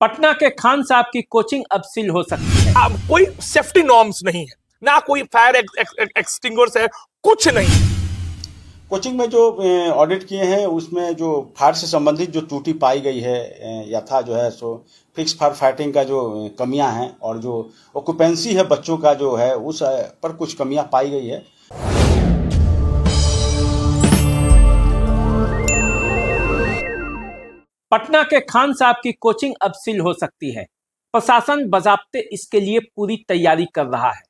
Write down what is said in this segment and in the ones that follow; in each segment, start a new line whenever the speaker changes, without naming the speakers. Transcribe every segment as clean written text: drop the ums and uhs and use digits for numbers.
पटना के खान साहब की कोचिंग अब सील हो सकती है।
अब कोई सेफ्टी नॉर्म्स नहीं है, ना कोई फायर एक्सटिंग्विशर है, कुछ नहीं।
कोचिंग में जो ऑडिट किए हैं उसमें जो फायर से संबंधित जो त्रुटि पाई गई है यथा जो है सो फिक्स फायर फाइटिंग का जो कमियां हैं और जो ऑक्यूपेंसी है बच्चों का जो है उस पर कुछ कमियां पाई गई है।
पटना के खान साहब की कोचिंग अब सील हो सकती है। प्रशासन बजाब्ते इसके लिए पूरी तैयारी कर रहा है।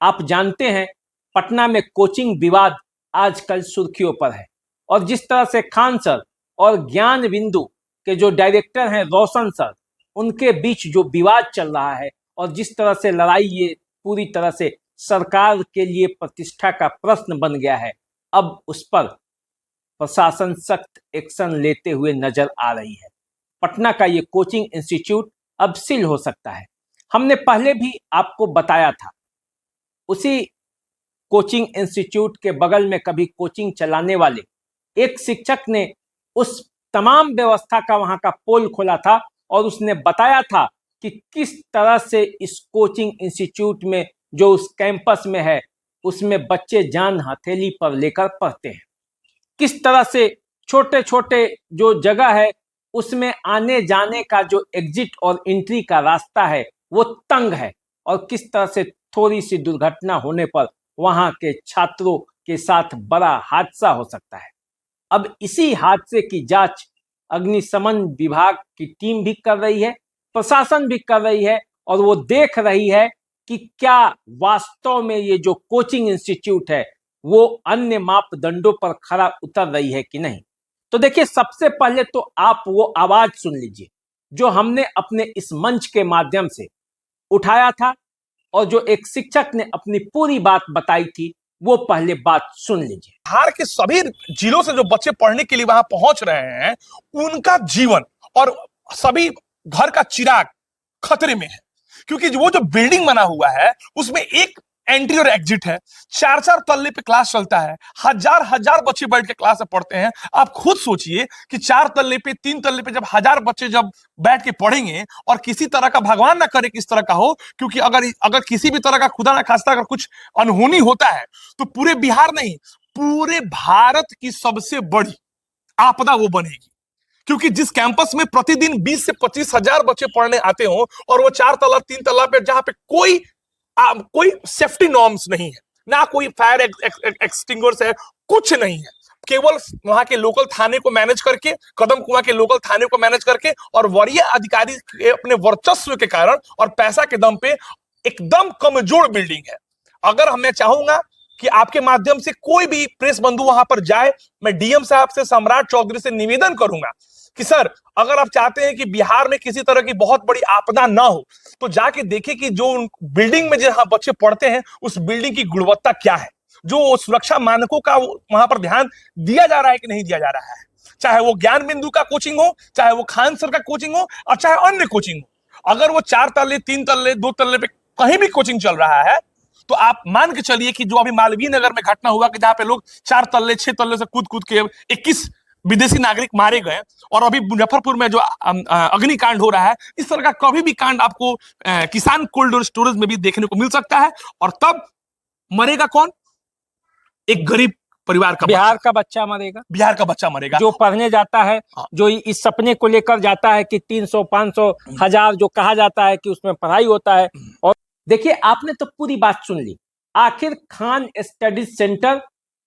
आप जानते हैं, पटना में कोचिंग विवाद आजकल सुर्खियों पर है और जिस तरह से खान सर और ज्ञान बिंदु के जो डायरेक्टर हैं रोशन सर, उनके बीच जो विवाद चल रहा है और जिस तरह से लड़ाई ये पूरी तरह से सरकार के लिए प्रतिष्ठा का प्रश्न बन गया है, अब उस पर प्रशासन सख्त एक्शन लेते हुए नजर आ रही है। पटना का ये कोचिंग इंस्टीट्यूट अब सील हो सकता है। हमने पहले भी आपको बताया था, उसी कोचिंग इंस्टीट्यूट के बगल में कभी कोचिंग चलाने वाले एक शिक्षक ने उस तमाम व्यवस्था का वहां का पोल खोला था और उसने बताया था कि किस तरह से इस कोचिंग इंस्टीट्यूट में जो उस कैंपस में है उसमें बच्चे जान हथेली पर लेकर पढ़ते हैं। किस तरह से छोटे छोटे जो जगह है उसमें आने जाने का जो एग्जिट और एंट्री का रास्ता है वो तंग है और किस तरह से थोड़ी सी दुर्घटना होने पर वहां के छात्रों के साथ बड़ा हादसा हो सकता है। अब इसी हादसे की जांच अग्निशमन विभाग की टीम भी कर रही है, प्रशासन भी कर रही है और वो देख रही है कि क्या वास्तव में ये जो कोचिंग इंस्टीट्यूट है वो अन्य मापदंडों पर खरा उतर रही है कि नहीं। तो देखिए, सबसे पहले तो आप वो आवाज सुन लीजिए जो हमने अपने इस मंच के माध्यम से उठाया था और जो एक शिक्षक ने अपनी पूरी बात बताई थी, वो पहले बात सुन लीजिए।
बिहार के सभी जिलों से जो बच्चे पढ़ने के लिए वहां पहुंच रहे हैं, उनका जीवन और सभी घर का चिराग खतरे में है, क्योंकि वो जो बिल्डिंग बना हुआ है उसमें एक एंट्री और एग्जिट है। 4-4 तल्ले पे क्लास चलता है, हजार हजार बच्चे बैठ के क्लास में पढ़ते हैं। आप खुद सोचिए कि 4 तल्ले पे 3 तल्ले पे जब हजार बच्चे जब बैठ के पढ़ेंगे और किसी तरह का, भगवान ना करे किस तरह का हो, क्योंकि अगर किसी भी तरह का खुदा ना खास्ता अगर कुछ अनहोनी होता है तो पूरे बिहार नहीं, पूरे भारत की सबसे बड़ी आपदा वो बनेगी। क्योंकि जिस कैंपस में प्रतिदिन 20 से 25 हजार बच्चे पढ़ने आते हो और वो 4 तल्ला 3 तल्ला पे जहां पे कोई सेफ्टी नॉर्म्स नहीं है, ना कोई फायर एक्सटिंग्विशर है, कुछ नहीं है, केवल वहां के लोकल थाने को मैनेज करके, कदम कुआं के लोकल थाने को मैनेज करके और वरीय अधिकारी के अपने वर्चस्व के कारण और पैसा के दम पे एकदम कमजोर बिल्डिंग है। अगर मैं चाहूंगा कि आपके माध्यम से कोई भी प्रेस बंधु वहां पर जाए, मैं डीएम साहब से, सम्राट चौधरी से निवेदन करूंगा कि सर, अगर आप चाहते हैं कि बिहार में किसी तरह की बहुत बड़ी आपदा ना हो तो जाके देखिए कि जो बिल्डिंग में जहां बच्चे पढ़ते हैं उस बिल्डिंग की गुणवत्ता क्या है, जो सुरक्षा मानकों का वहां पर ध्यान दिया जा रहा है कि नहीं दिया जा रहा है। चाहे वो ज्ञान बिंदु का कोचिंग हो, चाहे वो खान सर का कोचिंग हो और चाहे अन्य कोचिंग हो, अगर वो 4 तल्ले 3 तल्ले 2 तल्ले पे कहीं भी कोचिंग चल रहा है तो आप मान के चलिए कि जो अभी मालवीय नगर में घटना हुआ कि जहां पे लोग 4 तल्ले 6 तल्ले से कूद कूद के 21 विदेशी नागरिक मारे गए, और अभी मुजफ्फरपुर में जो अग्निकांड हो रहा है, इस तरह का कभी भी कांड आपको किसान कोल्ड स्टोरेज में भी देखने को मिल सकता है। और तब मरेगा कौन? एक गरीब परिवार का
बिहार का बच्चा मरेगा,
बिहार का बच्चा मरेगा
जो पढ़ने जाता है, जो इस सपने को लेकर जाता है कि 300 500 हजार जो कहा जाता है कि उसमें पढ़ाई होता है। और देखिए, आपने तो पूरी बात सुन ली। आखिर खान स्टडीज सेंटर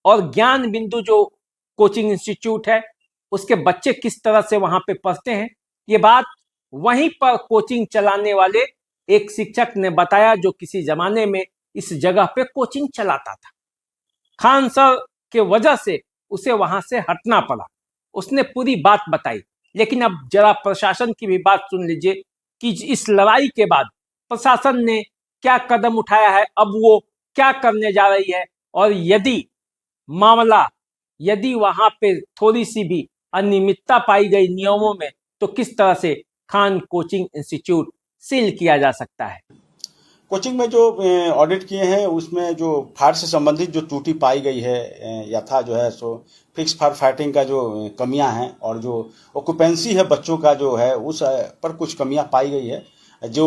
और ज्ञान बिंदु जो कोचिंग इंस्टीट्यूट है उसके बच्चे किस तरह से वहां पे पढ़ते हैं, ये बात वहीं पर कोचिंग चलाने वाले एक शिक्षक ने बताया जो किसी जमाने में इस जगह पे कोचिंग चलाता था। खान सर के वजह से उसे वहां से हटना पड़ा। उसने पूरी बात बताई। लेकिन अब जरा प्रशासन की भी बात सुन लीजिए कि इस लड़ाई के बाद प्रशासन ने क्या कदम उठाया है, अब वो क्या करने जा रही है, और यदि वहां पे थोड़ी सी भी अनियमितता पाई गई नियमों में तो किस तरह से खान कोचिंग इंस्टीट्यूट सील किया जा सकता है।
कोचिंग में जो ऑडिट किए हैं उसमें जो फायर से संबंधित जो त्रुटि पाई गई है यथा जो है सो फिक्स फायर फाइटिंग का जो कमियां हैं और जो ऑक्यूपेंसी है बच्चों का जो है उस पर कुछ कमियां पाई गई है। जो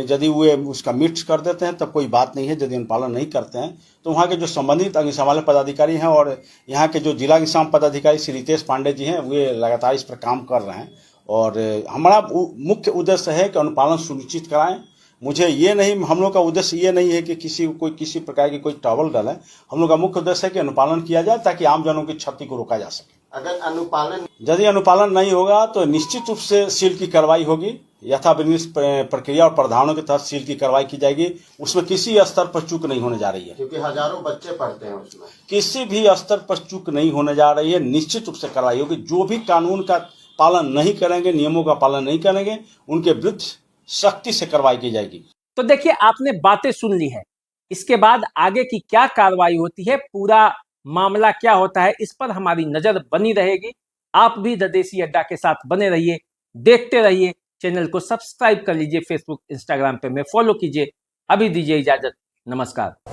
यदि वे उसका मीट कर देते हैं तब कोई बात नहीं है, यदि अनुपालन नहीं करते हैं तो वहाँ के जो संबंधित अग्निशमन पदाधिकारी हैं और यहाँ के जो जिला अग्निशमन पदाधिकारी श्री रितेश पांडे जी हैं वे लगातार इस पर काम कर रहे हैं। और हमारा मुख्य उद्देश्य है कि अनुपालन सुनिश्चित कराएं। मुझे ये नहीं, हम लोग का उद्देश्य ये नहीं है कि किसी प्रकार की कोई ट्रबल डाले। हम लोग का मुख्य उद्देश्य है कि अनुपालन किया जाए ताकि आम जनों की क्षति को रोका जा सके।
अगर
यदि अनुपालन नहीं होगा तो निश्चित रूप से सील की कार्रवाई होगी। यथाविनिश्चित प्रक्रिया और प्रावधानों के तहत सील की कार्रवाई की जाएगी। उसमें किसी स्तर पर चूक नहीं होने जा रही है,
क्योंकि हजारों बच्चे पढ़ते हैं उसमें।
किसी भी स्तर पर चूक नहीं होने जा रही है। निश्चित रूप से कार्रवाई होगी। जो भी कानून का पालन नहीं करेंगे, नियमों का पालन नहीं करेंगे, उनके विरुद्ध सख्ती से कार्रवाई की जाएगी।
तो देखिए, आपने बातें सुन ली है। इसके बाद आगे की क्या कार्रवाई होती है, पूरा मामला क्या होता है, इस पर हमारी नजर बनी रहेगी। आप भी द देसी अड्डा के साथ बने रहिए, देखते रहिए। चैनल को सब्सक्राइब कर लीजिए, फेसबुक इंस्टाग्राम पे में फॉलो कीजिए। अभी दीजिए इजाजत, नमस्कार।